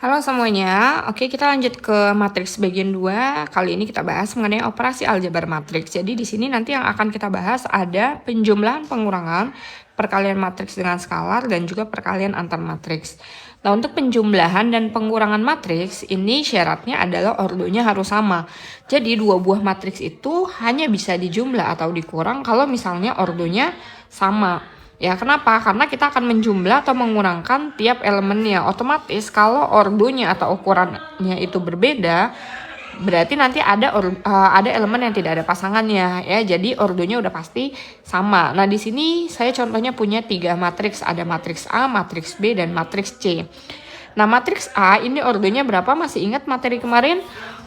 Halo semuanya, oke kita lanjut ke matriks bagian 2. Kali ini kita bahas mengenai operasi aljabar matriks. Jadi di sini nanti yang akan kita bahas ada penjumlahan pengurangan, perkalian matriks dengan skalar, dan juga perkalian antar matriks. Nah untuk penjumlahan dan pengurangan matriks, ini syaratnya adalah ordonya harus sama. Jadi dua buah matriks itu hanya bisa dijumlah atau dikurang kalau misalnya ordonya sama. Ya, kenapa? Karena kita akan menjumlah atau mengurangkan tiap elemennya. Otomatis kalau ordonya atau ukurannya itu berbeda, berarti nanti ada elemen yang tidak ada pasangannya ya. Jadi ordonya udah pasti sama. Nah, di sini saya contohnya punya 3 matriks. Ada matriks A, matriks B, dan matriks C. Nah, matriks A ini ordonya berapa? Masih ingat materi kemarin?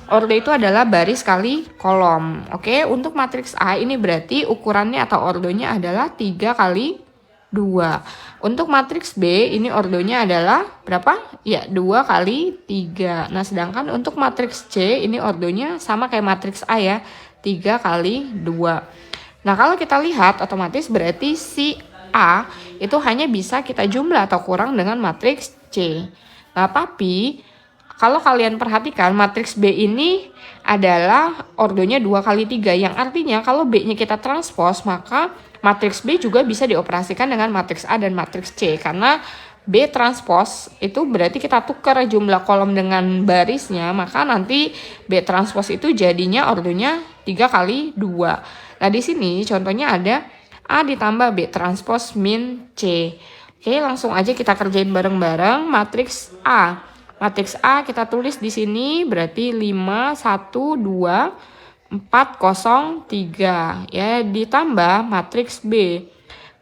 Ordo itu adalah baris kali kolom. Oke, untuk matriks A ini berarti ukurannya atau ordonya adalah 3 kali 2. Untuk matriks B ini ordonya adalah berapa? Ya, 2 kali 3. Nah, sedangkan untuk matriks C ini ordonya sama kayak matriks A ya, 3 kali 2. Nah, kalau kita lihat otomatis berarti si A itu hanya bisa kita jumlah atau kurang dengan matriks C. Nah, tapi kalau kalian perhatikan matriks B ini adalah ordonya 2 kali 3, yang artinya kalau B-nya kita transpose maka matriks B juga bisa dioperasikan dengan matriks A dan matriks C, karena B transpose itu berarti kita tukar jumlah kolom dengan barisnya, maka nanti B transpose itu jadinya ordonya 3 kali 2. Nah, di sini contohnya ada A ditambah B transpose min C. Oke, langsung aja kita kerjain bareng-bareng. Matriks A. Matriks A kita tulis di sini berarti 5 1 2 4 0 3 ya, ditambah matriks B.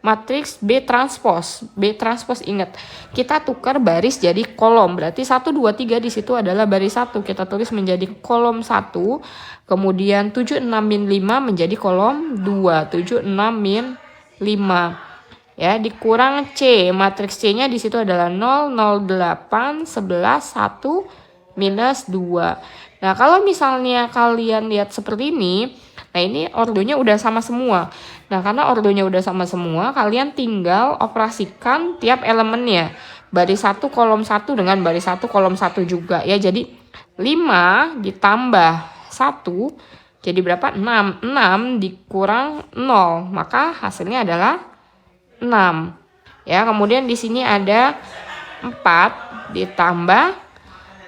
Matriks B transpose. B transpose ingat, kita tukar baris jadi kolom. Berarti 1 2 3 di situ adalah baris 1. Kita tulis menjadi kolom 1. Kemudian 7 6 min 5 menjadi kolom 2. 7 6 min 5. Ya, dikurang C. Matriks C-nya di situ adalah 0 0 8 11 1 minus 2. Nah, kalau misalnya kalian lihat seperti ini, nah ini ordonya udah sama semua. Nah, karena ordonya udah sama semua, kalian tinggal operasikan tiap elemennya. Baris 1 kolom 1 dengan baris 1 kolom 1 juga ya. Jadi 5 ditambah 1 jadi berapa? 6. 6 dikurang 0, maka hasilnya adalah 6. Ya, kemudian di sini ada 4 ditambah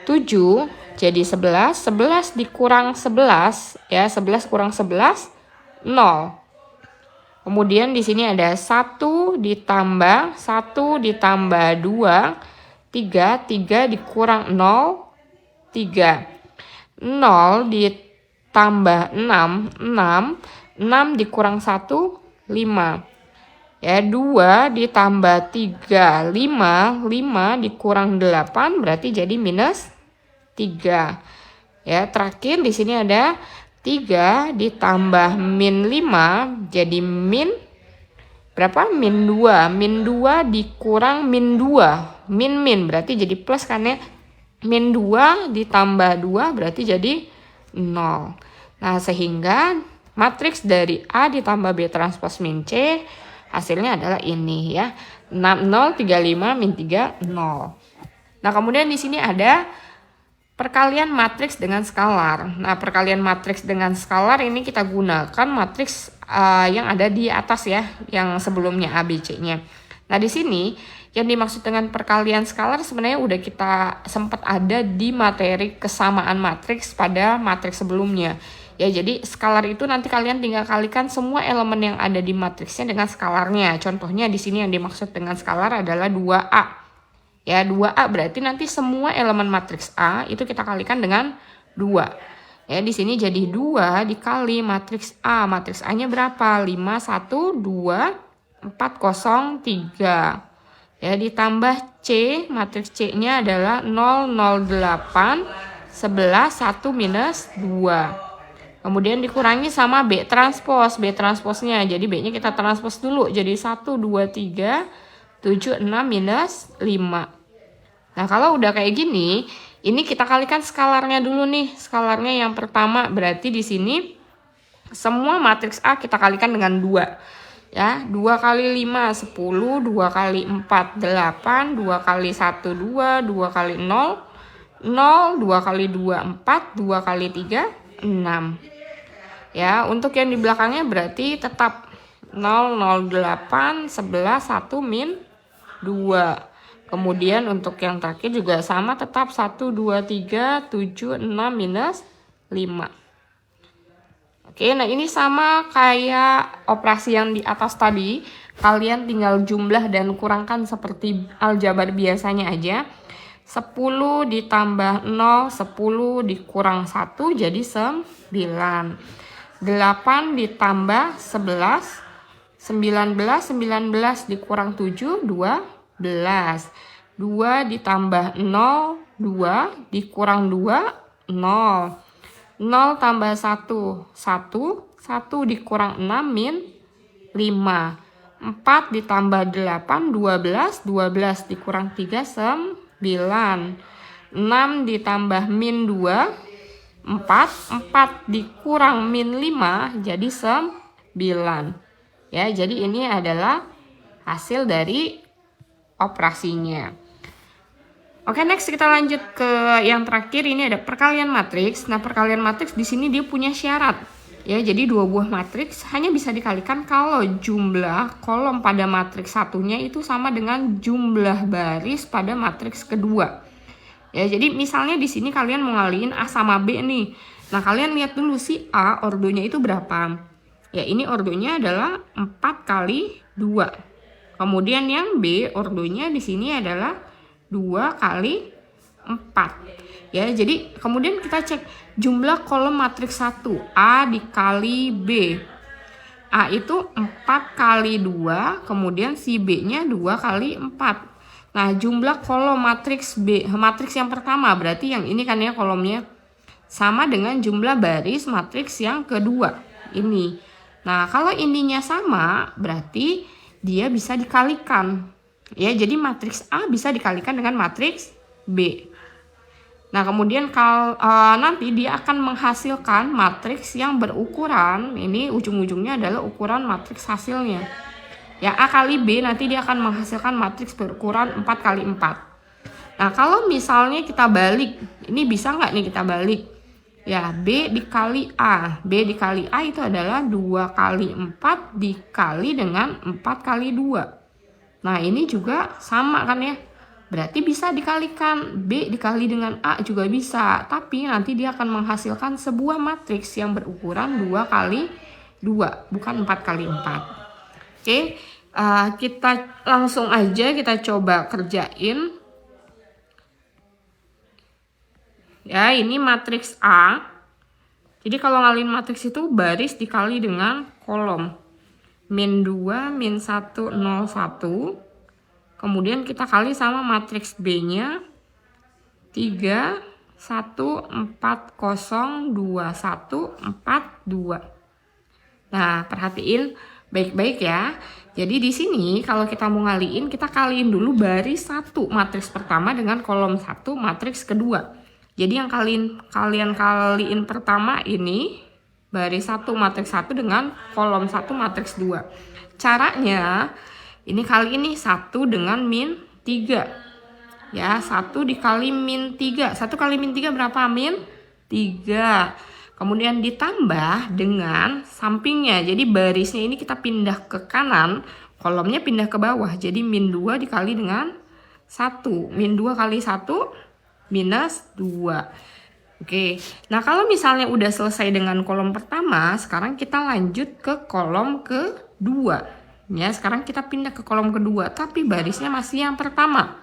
7 jadi 11. 11 dikurang 11 ya, 11 kurang 11 0. Kemudian di sini ada 1 ditambah 1 ditambah 2 3. 3 dikurang 0 3. 0 ditambah 6 6. 6 dikurang 1 5. Ya, 2 ditambah 3 5. 5 dikurang 8 berarti jadi minus 3. Ya, terakhir di sini ada 3 ditambah min 5 jadi min berapa? Min 2. Min 2 dikurang min 2. Min berarti jadi plus kan ya. Min 2 ditambah 2 berarti jadi 0. Nah, sehingga matriks dari A ditambah B transpose min C hasilnya adalah ini ya. 0 35 min 3 0. Nah, kemudian di sini ada perkalian matriks dengan skalar. Nah, perkalian matriks dengan skalar ini kita gunakan matriks yang ada di atas ya, yang sebelumnya A, B, C-nya. Nah, di sini yang dimaksud dengan perkalian skalar sebenarnya udah kita sempat ada di materi kesamaan matriks pada matriks sebelumnya. Ya, jadi skalar itu nanti kalian tinggal kalikan semua elemen yang ada di matriksnya dengan skalarnya. Contohnya di sini yang dimaksud dengan skalar adalah 2A. Ya, 2A berarti nanti semua elemen matriks A itu kita kalikan dengan 2. Ya, di sini jadi 2 dikali matriks A. Matriks A-nya berapa? 5 1 2 4 0 3. Ya, ditambah C. Matriks C-nya adalah 0 0 8 11 1 minus 2. Kemudian dikurangi sama B transpose. B transpose-nya. Jadi B-nya kita transpose dulu. Jadi 1 2 3 7 6 minus 5. Nah, kalau udah kayak gini, ini kita kalikan skalarnya dulu nih. Skalarnya yang pertama berarti di sini semua matriks A kita kalikan dengan 2. Ya, 2 kali 5 10, 2 kali 4 8, 2 kali 1 2, 2 kali 0 0, 2 kali 2, 4, 2 kali 3, 6. Ya, untuk yang di belakangnya berarti tetap 0, 0, 8, 11, 1, min 2. Kemudian untuk yang terakhir juga sama, tetap 1, 2, 3, 7, 6, minus 5. Oke, nah ini sama kayak operasi yang di atas tadi. Kalian tinggal jumlah dan kurangkan seperti aljabar biasanya aja. 10 ditambah 0, 10 dikurang 1 jadi 9. 8 ditambah 11, 19, 19 dikurang 7, 12. 2 ditambah 0, 2 dikurang 2, 0. 0 tambah 1, 1. 1 dikurang 6, min 5. 4 ditambah 8, 12. 12 dikurang 3, 9. 6 ditambah min 2, 4. 4 dikurang min 5, jadi 9. Ya, jadi ini adalah hasil dari operasinya. Oke, next kita lanjut ke yang terakhir. Ini ada perkalian matriks. Nah, perkalian matriks di sini dia punya syarat. Ya, jadi dua buah matriks hanya bisa dikalikan kalau jumlah kolom pada matriks satunya itu sama dengan jumlah baris pada matriks kedua. Ya, jadi misalnya di sini kalian mau ngaliin A sama B nih. Nah, kalian lihat dulu si A ordonya itu berapa. Ya, ini ordonya adalah 4 kali 2. Kemudian yang B ordonya di sini adalah 2 kali 4. Ya, jadi kemudian kita cek jumlah kolom matriks 1, A dikali B. A itu 4 kali 2, kemudian si B-nya 2 kali 4. Nah, jumlah kolom matriks B, matriks yang pertama, berarti yang ini kan ya kolomnya, sama dengan jumlah baris matriks yang kedua, ini. Nah, kalau ininya sama, berarti dia bisa dikalikan. Ya, jadi matriks A bisa dikalikan dengan matriks B. Nah, kemudian nanti dia akan menghasilkan matriks yang berukuran, ini ujung-ujungnya adalah ukuran matriks hasilnya. Ya, A kali B nanti dia akan menghasilkan matriks berukuran 4 kali 4. Nah, kalau misalnya kita balik, ini bisa nggak nih kita balik? Ya, B dikali A. B dikali A itu adalah 2 kali 4 dikali dengan 4 kali 2. Nah, ini juga sama kan ya. Berarti bisa dikalikan. B dikali dengan A juga bisa. Tapi nanti dia akan menghasilkan sebuah matriks yang berukuran 2 kali 2. Bukan 4 kali 4. Oke. Kita langsung aja kita coba kerjain. Ya, ini matriks A. Jadi kalau ngalihin matriks itu baris dikali dengan kolom. Min 2, min 1, 0, 1. Kemudian kita kali sama matriks B-nya. 3, 1, 4, 0, 2, 1, 4, 2. Nah, perhatiin baik-baik ya. Jadi di sini kalau kita mau ngaliin, kita kaliin dulu baris 1 matriks pertama dengan kolom 1 matriks kedua. Jadi yang kalian kaliin pertama ini baris 1 matriks 1 dengan kolom 1 matriks 2. Caranya ini kali ini 1 dengan min 3. Ya, 1 dikali min 3. 1 kali min 3 berapa? Min 3. Kemudian ditambah dengan sampingnya. Jadi barisnya ini kita pindah ke kanan, kolomnya pindah ke bawah. Jadi min 2 dikali dengan 1. Min 2 kali 1 minus 2. Oke, nah kalau misalnya udah selesai dengan kolom pertama, sekarang kita lanjut ke kolom kedua. Ya, sekarang kita pindah ke kolom kedua, tapi barisnya masih yang pertama.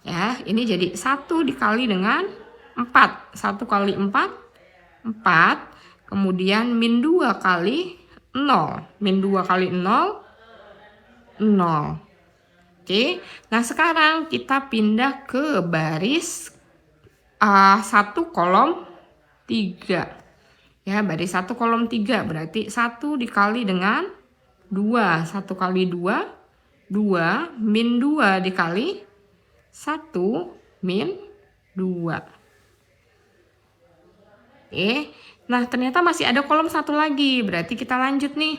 Ya, ini jadi 1 dikali dengan 4. 1 kali 4, 4. Kemudian min 2 kali 0. Min 2 kali 0, 0. Oke, nah sekarang kita pindah ke baris 1 kolom 3. Ya, baris 1 kolom 3 berarti 1 dikali dengan 2. 1 kali 2, 2. Min 2 dikali 1, min 2. Oke, nah ternyata masih ada kolom 1 lagi. Berarti kita lanjut nih.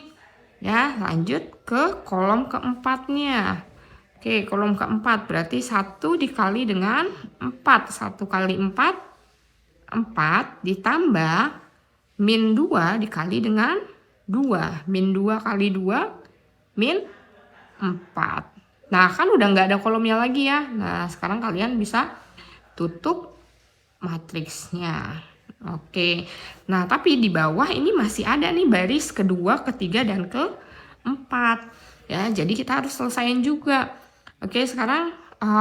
Ya, lanjut ke kolom keempatnya. Oke, kolom keempat berarti 1 dikali dengan 4. 1 kali 4, 4 ditambah min 2 dikali dengan 2. Min 2 kali 2, min 4. Nah, kan udah nggak ada kolomnya lagi ya. Nah, sekarang kalian bisa tutup matriksnya. Oke, nah tapi di bawah ini masih ada nih baris kedua, ketiga, dan keempat. Ya, jadi kita harus selesaiin juga. Oke, sekarang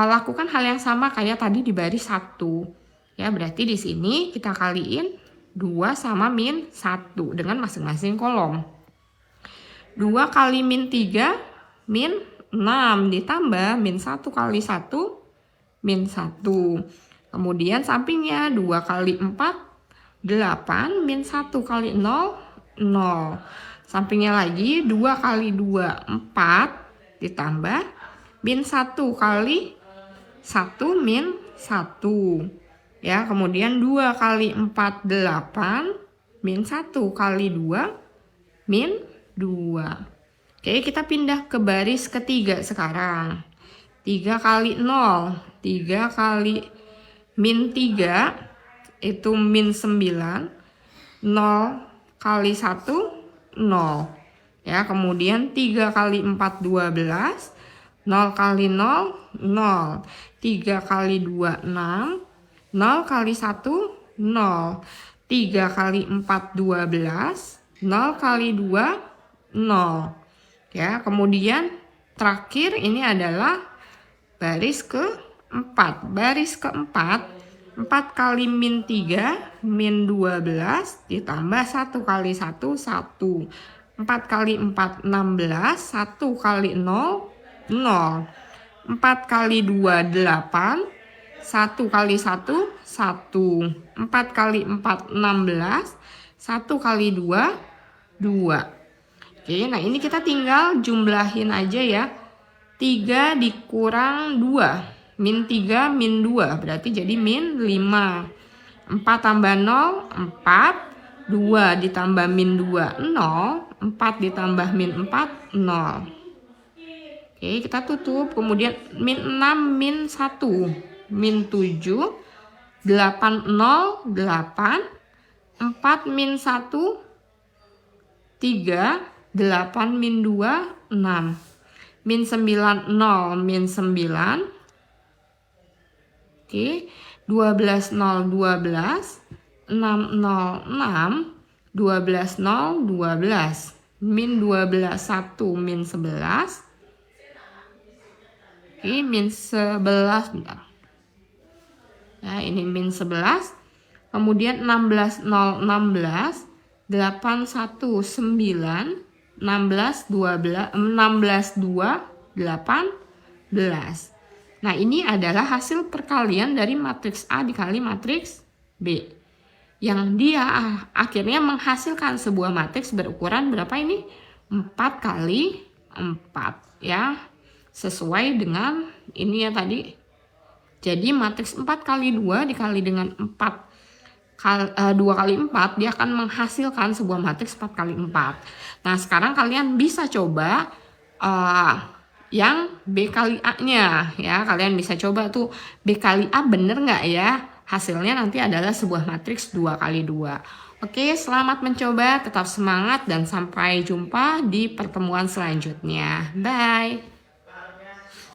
lakukan hal yang sama kayak tadi di baris 1. Ya, berarti di sini kita kaliin 2 sama min 1 dengan masing-masing kolom. 2 kali min 3, min 6 ditambah min 1 kali 1, min 1. Kemudian sampingnya 2 kali 4, 8, min 1 kali 0, 0. Sampingnya lagi 2 kali 2, 4 ditambah min 1 kali 1, min 1. Ya, kemudian 2 kali 4, 8, min 1 kali 2, min 2. Oke, kita pindah ke baris ketiga sekarang. 3 kali 0, 3 kali min 3 itu min 9, 0 kali 1, 0. Ya, kemudian 3 kali 4, 12, 0 kali 0, 0. 3 kali 2, 6. 0 kali 1, 0. 3 kali 4, 12. 0 kali 2, 0. Ya, kemudian terakhir ini adalah baris keempat. Baris keempat, 4 kali min 3, min 12 ditambah 1 kali 1, 1. 4 kali 4, 16. 1 kali 0, 0. 4 kali 2, 8. 1 kali 1, 1. 4 kali 4, 16. 1 kali 2, 2. Oke, nah ini kita tinggal jumlahin aja ya. 3 dikurang 2. Min 3, min 2. Berarti jadi min 5. 4 tambah 0, 4. 2 ditambah min 2, 0. 4 ditambah min 4, 0. Oke, kita tutup. Kemudian min 6, min 1, min 7, 8, 0, 8, 4 min 1, 3, 8 min 2, 6. Min 9, 0, min 9. Oke, 12, 0, 12. 6, 0, 6. 12, 0, 12. Min 12, 1, min 11. Oke, min 11, bentar. Ya, ini min 11. Kemudian 16, 0, 16. 8, 1, 9. 16, 12, 16, 2, 18. Nah, ini adalah hasil perkalian dari matriks A dikali matriks B. Yang dia akhirnya menghasilkan sebuah matriks berukuran berapa ini? 4 kali 4 ya. Sesuai dengan ini ya tadi. Jadi matriks 4 kali 2 dikali dengan 2 kali 4 dia akan menghasilkan sebuah matriks 4 kali 4. Nah, sekarang kalian bisa coba yang B kali A-nya ya. Kalian bisa coba tuh B kali A bener nggak ya? Hasilnya nanti adalah sebuah matriks 2 kali 2. Oke, selamat mencoba, tetap semangat dan sampai jumpa di pertemuan selanjutnya. Bye.